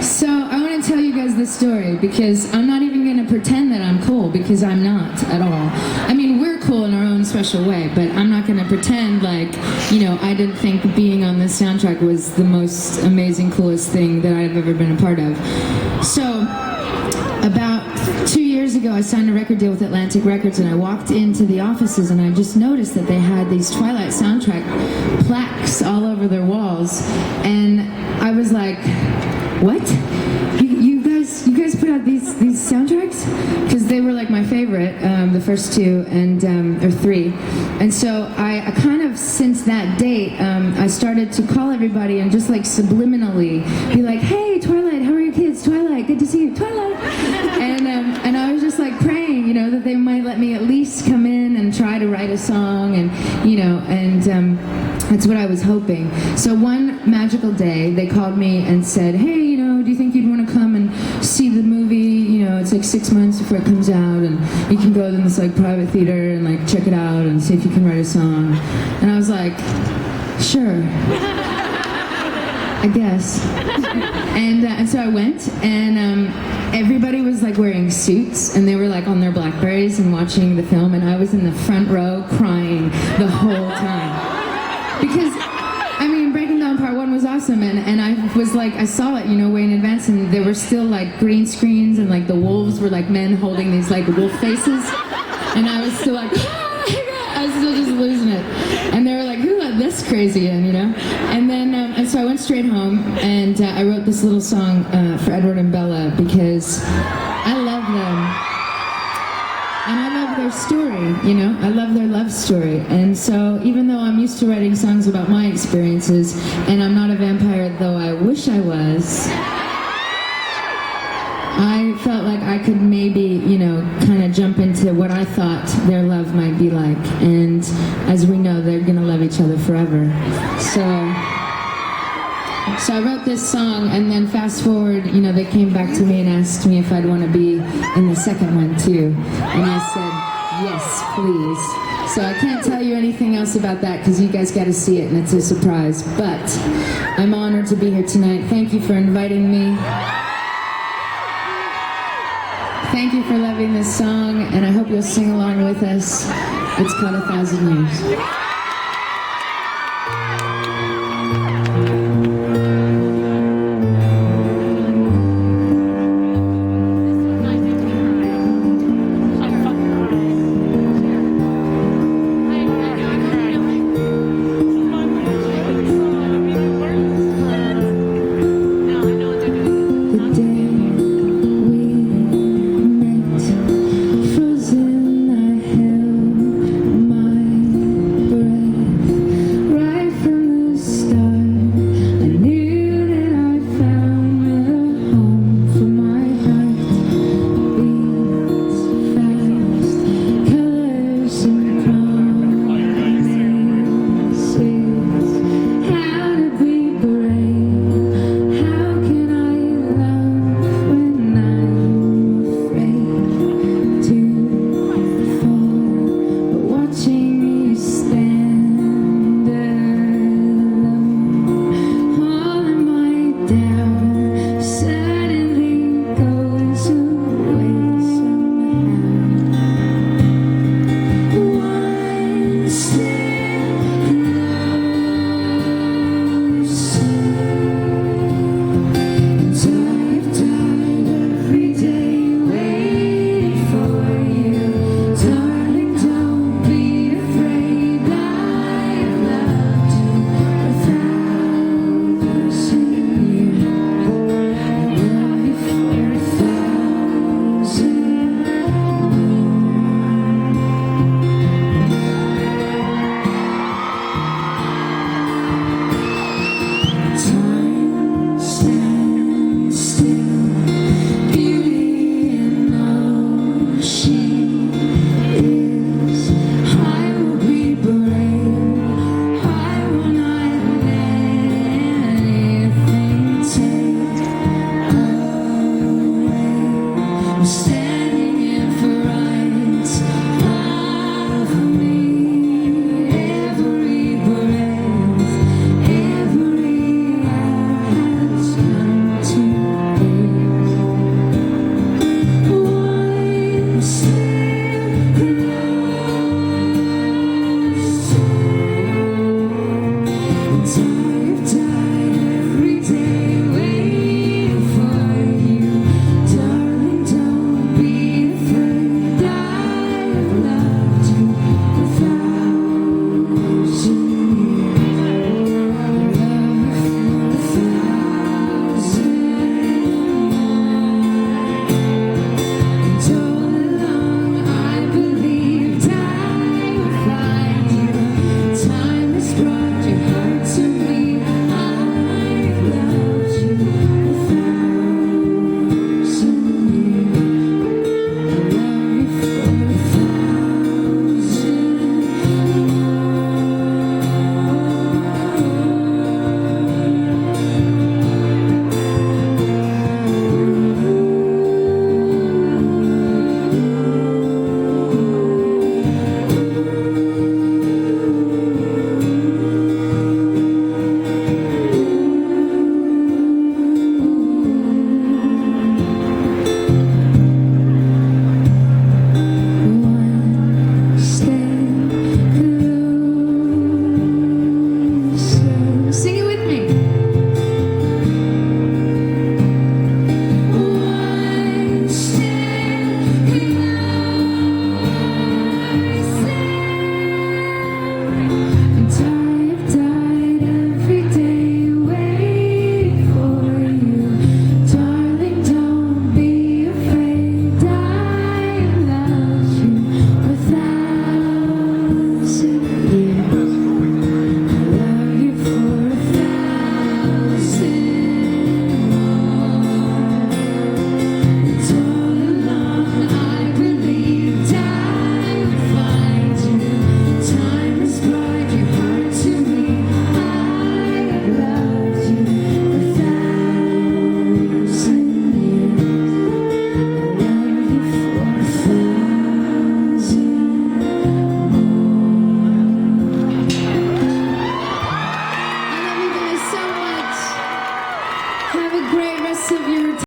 So I want to tell you guys this story because I'm not even going to pretend that I'm cool, because I'm not at all. I mean, we're cool in our own special way, but I'm not going to pretend like, I didn't think being on this soundtrack was the most amazing, coolest thing that I've ever been a part of. So about 2 years ago, I signed a record deal with Atlantic Records, and I walked into the offices and I just noticed that they had these Twilight soundtrack plaques all over their walls, and I was like, what? You guys put out these soundtracks? Because they were like my favorite, the first two or three. And so I kind of, since that date, I started to call everybody and just like subliminally be like, hey, Twilight, how are your kids? Twilight, good to see you, Twilight. And I was just like praying, that they might let me at least come in and try to write a song, and that's what I was hoping. So one magical day, they called me and said, hey, do you think you'd want to come and see the movie? It's like 6 months before it comes out, and you can go in this like private theater and like check it out and see if you can write a song. And I was like, sure, I guess. And so I went, and everybody was like wearing suits, and they were like on their Blackberries and watching the film, and I was in the front row crying the whole time. Because, Breaking Down Part 1 was awesome, and I was like, I saw it, way in advance, and there were still like green screens, and like the wolves were like men holding these like wolf faces, and I was still like, I was still just losing it. And they were like, who let this crazy in, And then, and so I went straight home, and I wrote this little song for Edward and Bella, because I love them. And I love their story, I love their love story. And so even though I'm used to writing songs about my experiences, and I'm not a vampire, though I wish I was, I felt like I could maybe, kind of jump into what I thought their love might be like. And as we know, they're going to love each other forever. So I wrote this song, and then fast forward, they came back to me and asked me if I'd want to be in the second one too. And I said, yes, please. So I can't tell you anything else about that because you guys got to see it, and it's a surprise. But I'm honored to be here tonight. Thank you for inviting me. Thank you for loving this song, and I hope you'll sing along with us. It's called 1,000 Years.